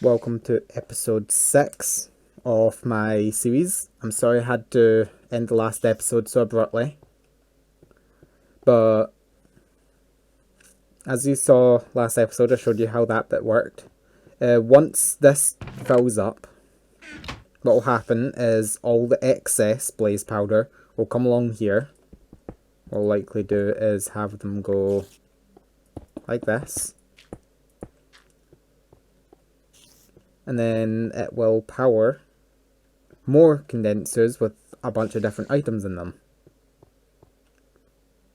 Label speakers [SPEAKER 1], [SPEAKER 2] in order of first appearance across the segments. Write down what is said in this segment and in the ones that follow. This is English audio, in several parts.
[SPEAKER 1] Welcome to episode 6 of my series. I'm sorry I had to end the last episode so abruptly, but as you saw last episode, I showed you how that bit worked. Once this fills up, what will happen is all the excess blaze powder will come along here. What we'll likely do is have them go like this. And then it will power more condensers with a bunch of different items in them.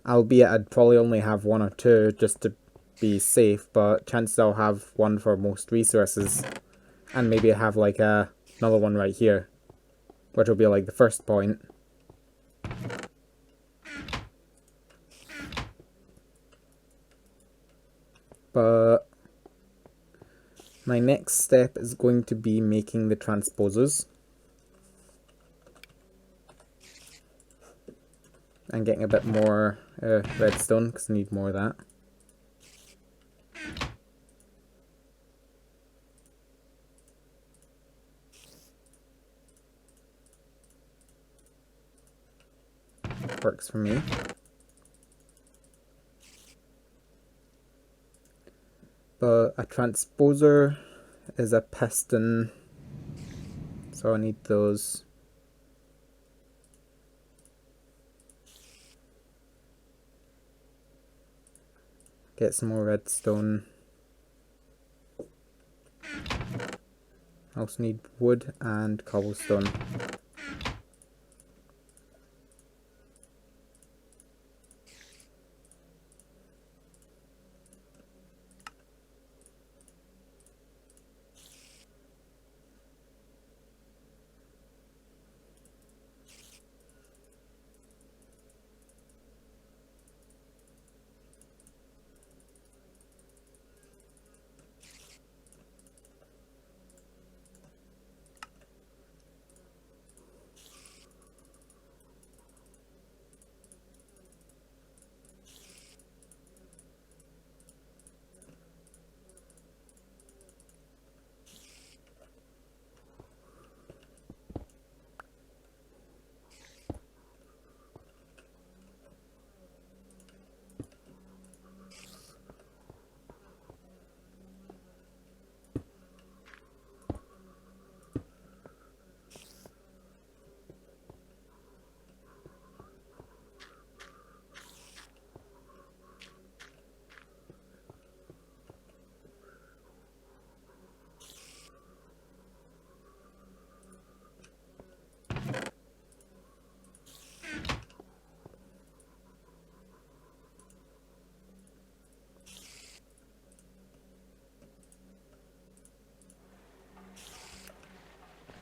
[SPEAKER 1] Albeit I'd probably only have one or two just to be safe, but chances I'll have one for most resources. And maybe have like another one right here, which will be like the first point. But my next step is going to be making the transposers. And getting a bit more redstone, because I need more of that. Works for me. But a transposer is a piston, so I need those. Get some more redstone. I also need wood and cobblestone.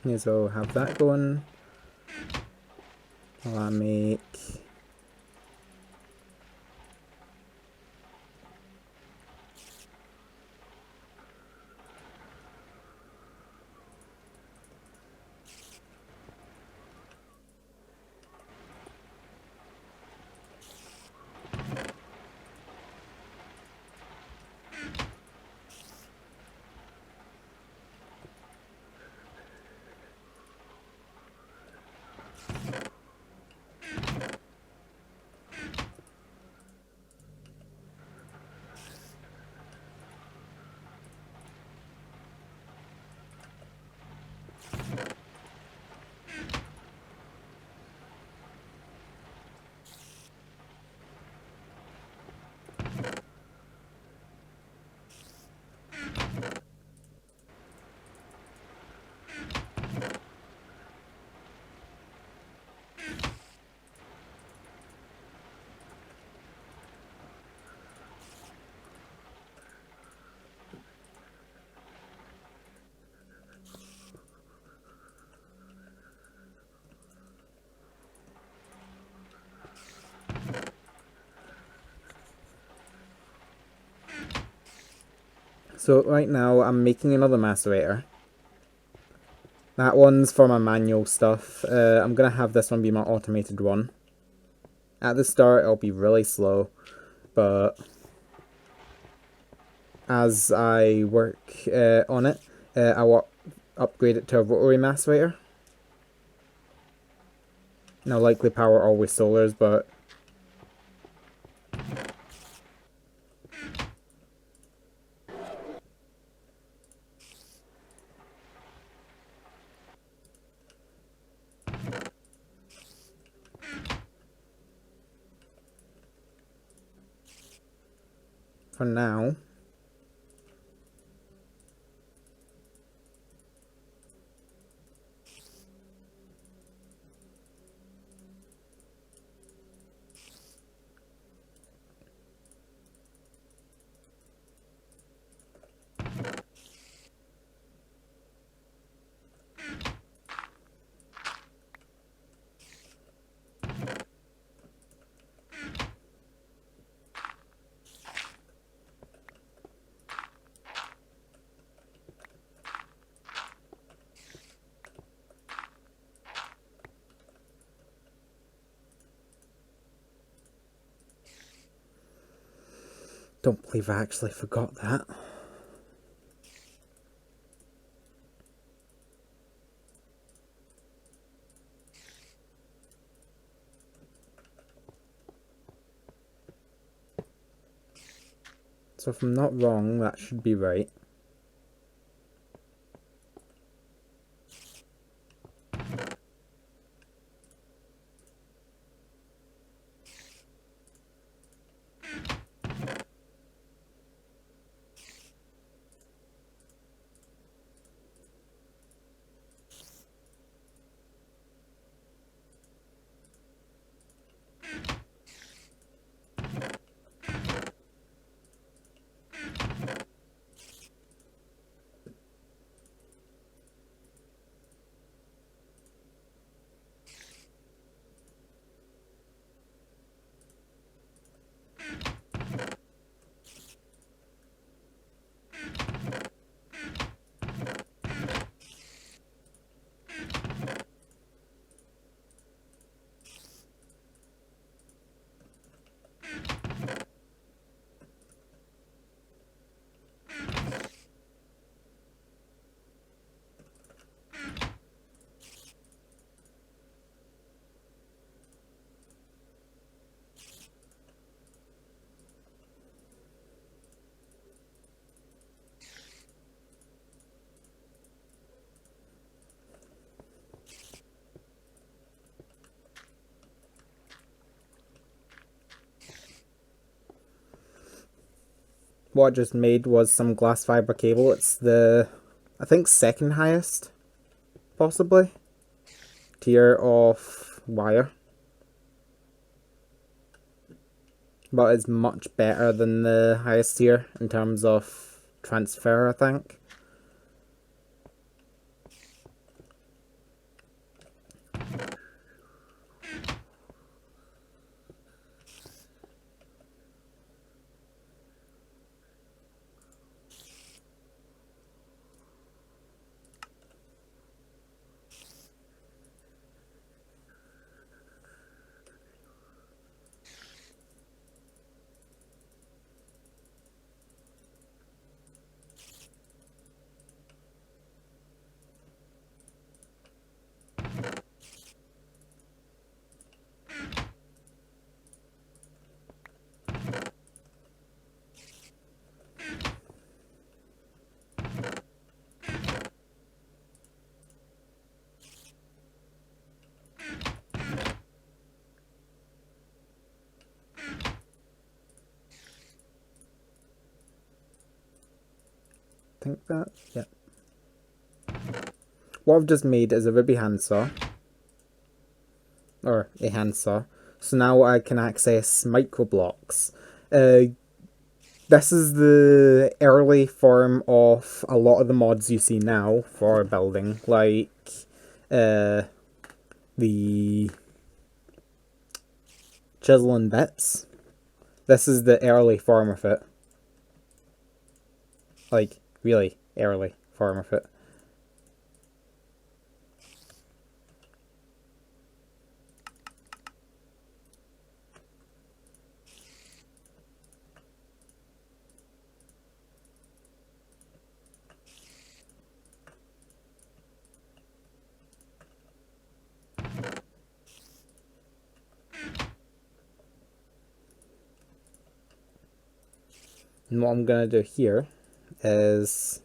[SPEAKER 1] May as well have that going while I make So right now I'm making another macerator. That one's for my manual stuff. I'm going to have this one be my automated one. At the start it'll be really slow, but as I work on it, I'll upgrade it to a rotary macerator. Now likely power always solars, but for now, don't believe I actually forgot that. So if I'm not wrong, that should be right. What I just made was some glass fiber cable. It's the, I think, second highest, possibly, tier of wire. But it's much better than the highest tier in terms of transfer, I think. Think that, yeah. What I've just made is a Ruby handsaw, or a handsaw. So now I can access microblocks. This is the early form of a lot of the mods you see now for building, like the chisel and bits. This is the early form of it. Like, really early form of it. And what I'm going to do here is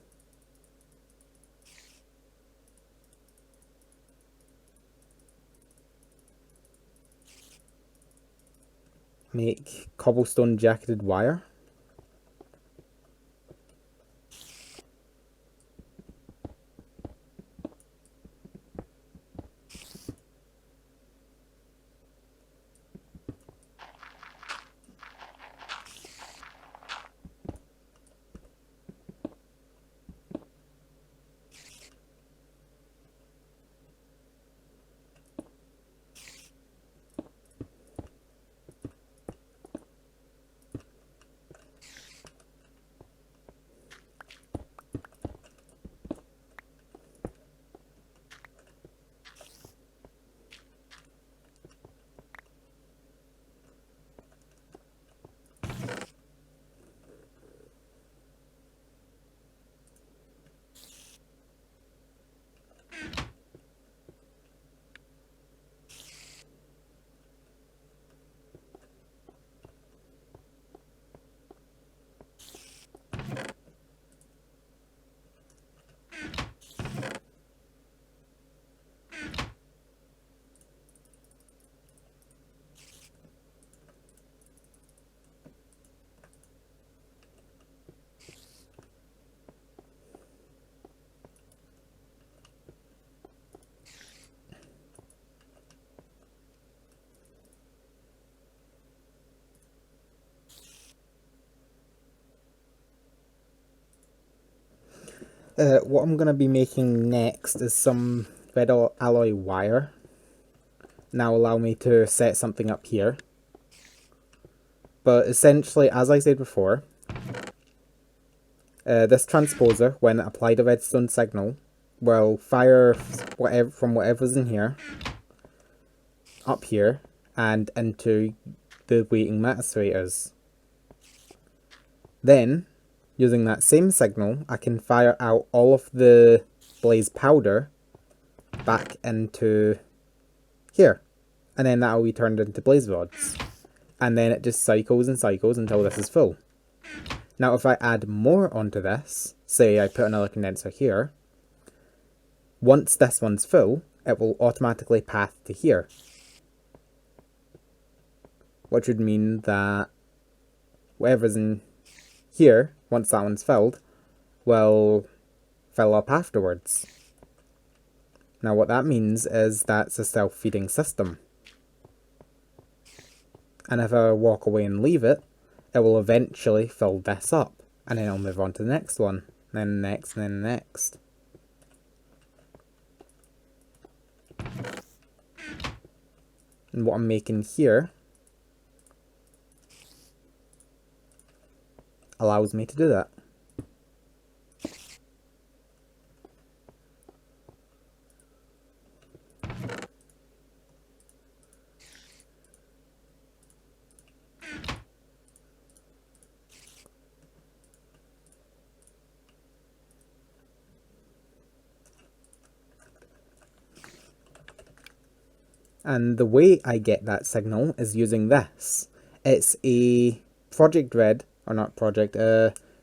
[SPEAKER 1] make cobblestone jacketed wire. What I'm going to be making next is some red alloy wire. Now allow me to set something up here. But essentially, as I said before, this transposer, when applied a redstone signal, will fire whatever from whatever's in here, up here, and into the waiting metacerators. Then, using that same signal, I can fire out all of the blaze powder back into here. And then that will be turned into blaze rods. And then it just cycles and cycles until this is full. Now if I add more onto this, say I put another condenser here, once this one's full, it will automatically path to here. Which would mean that whatever's in here, once that one's filled, will fill up afterwards. Now what that means is that's a self-feeding system. And if I walk away and leave it, it will eventually fill this up. And then I'll move on to the next one, then the next, and then the next. And what I'm making here allows me to do that. And the way I get that signal is using this. It's a Project Red, or not Project,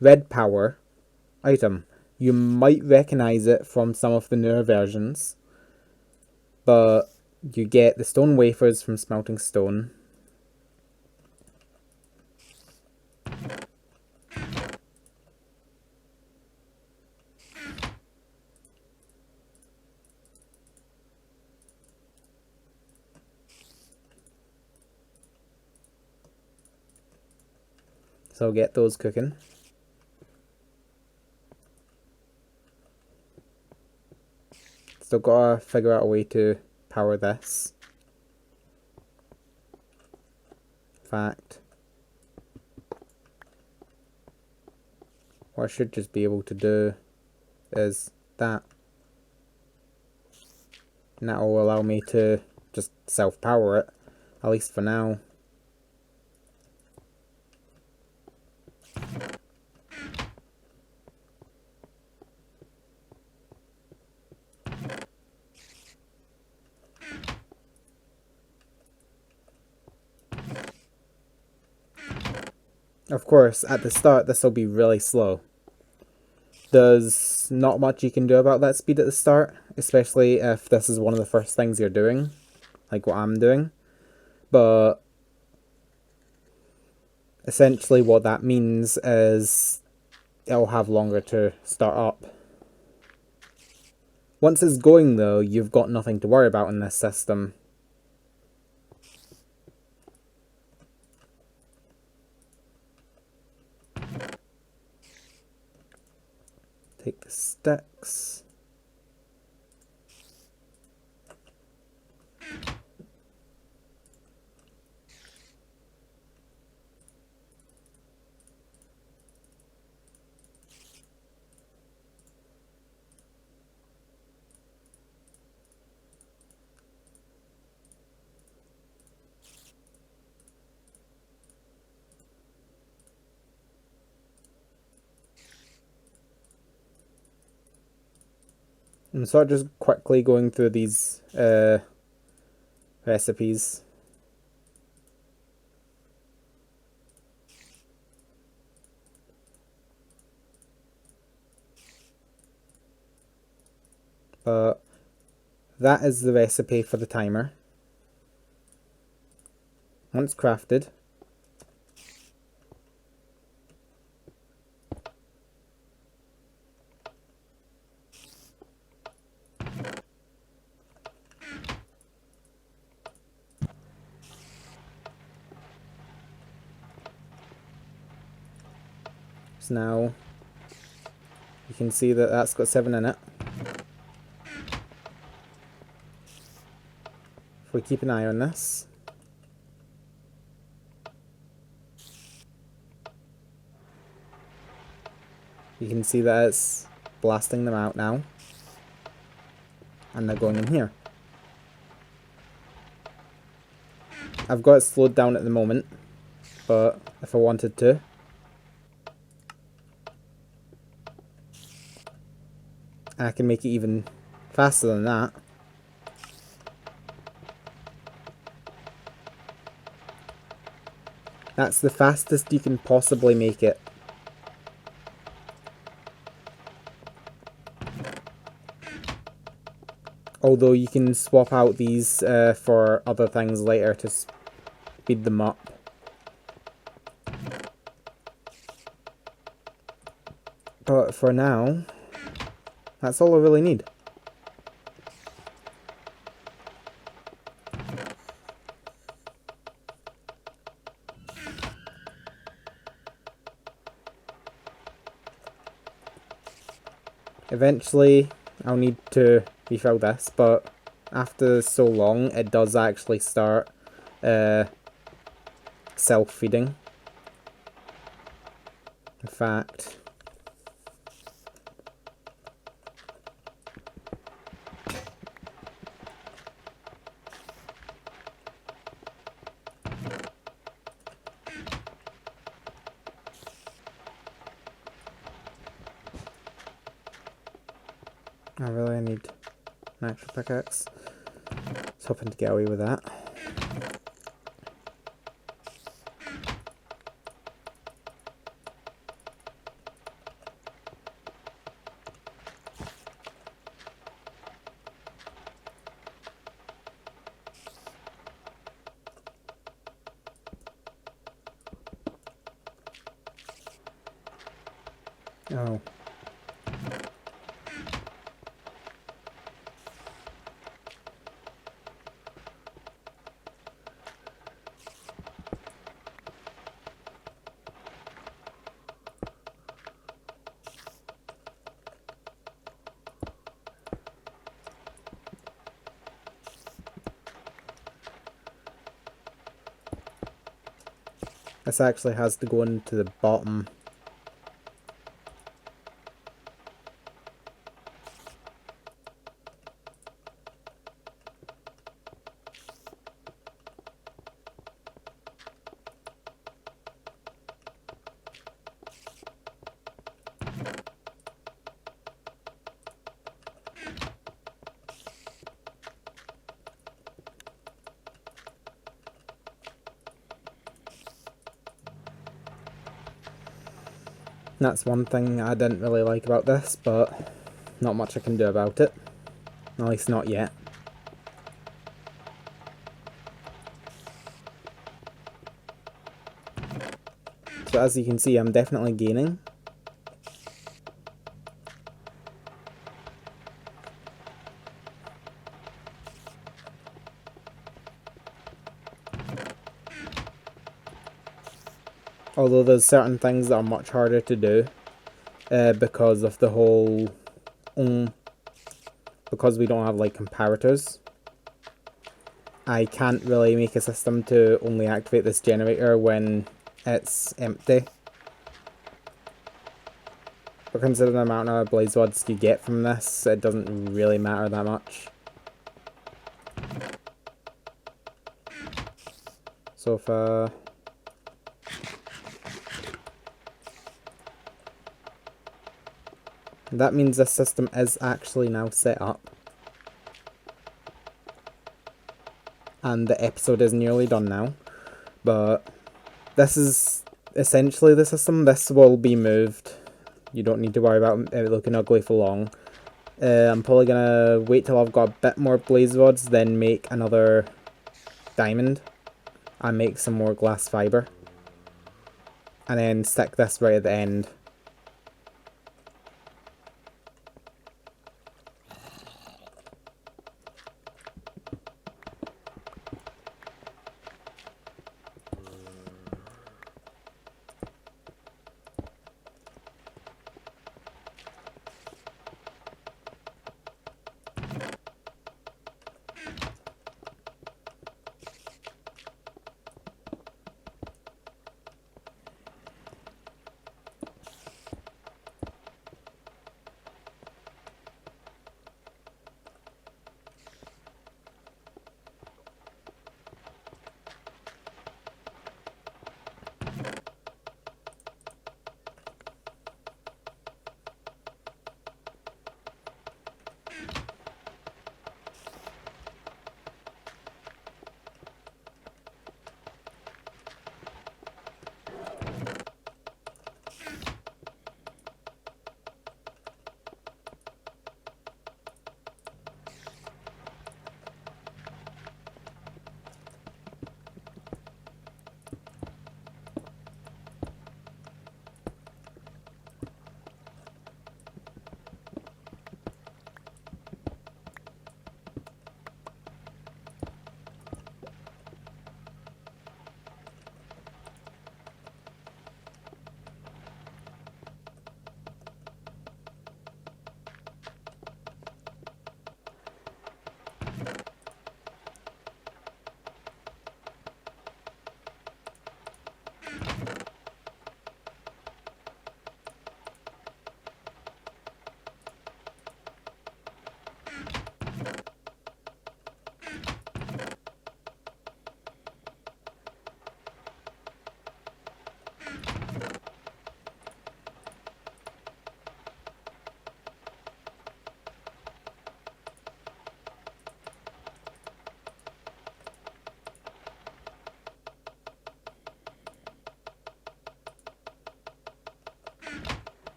[SPEAKER 1] Red Power item. You might recognize it from some of the newer versions, but you get the stone wafers from smelting stone. So I'll get those cooking. Still gotta figure out a way to power this. In fact, what I should just be able to do is that. And that will allow me to just self-power it, at least for now. Of course, at the start, this will be really slow. There's not much you can do about that speed at the start, especially if this is one of the first things you're doing, like what I'm doing. But essentially what that means is it'll have longer to start up. Once it's going though, you've got nothing to worry about in this system. Take the sticks. And sort of just quickly going through these recipes. But that is the recipe for the timer. Once crafted, so now you can see that that's got 7 in it. If we keep an eye on this, you can see that it's blasting them out now. And they're going in here. I've got it slowed down at the moment, but if I wanted to, I can make it even faster than that. That's the fastest you can possibly make it. Although you can swap out these for other things later to speed them up. But for now, that's all I really need. Eventually, I'll need to refill this, but after so long, it does actually start self-feeding. In fact, I really need an actual pickaxe. I was hoping to get away with that. Oh. This actually has to go into the bottom. That's one thing I didn't really like about this, but not much I can do about it. At least not yet. So as you can see, I'm definitely gaining. Although there's certain things that are much harder to do because of the whole... because we don't have like comparators. I can't really make a system to only activate this generator when it's empty. But considering the amount of blaze rods you get from this, it doesn't really matter that much. So if that means this system is actually now set up. And the episode is nearly done now. But this is essentially the system. This will be moved. You don't need to worry about it looking ugly for long. I'm probably gonna wait till I've got a bit more blaze rods, then make another diamond and make some more glass fiber. And then stick this right at the end.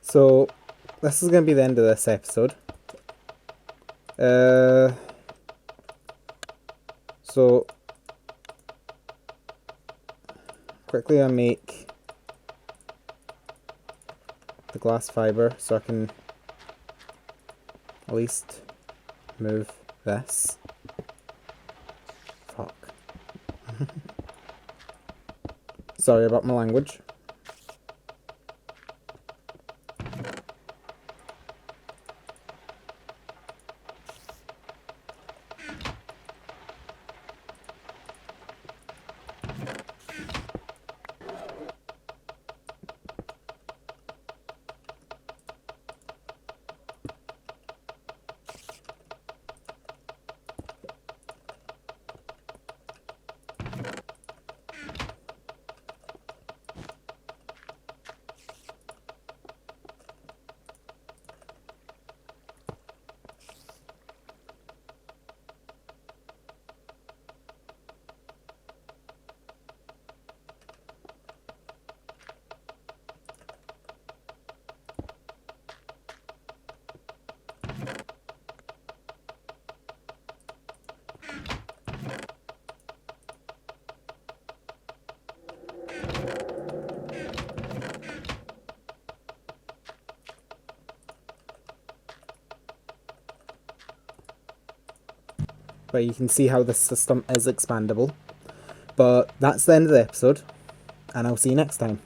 [SPEAKER 1] So this is going to be the end of this episode. So quickly I make the glass fiber so I can at least move this. Fuck. Sorry about my language. but you can see how this system is expandable. But that's the end of the episode, and I'll see you next time.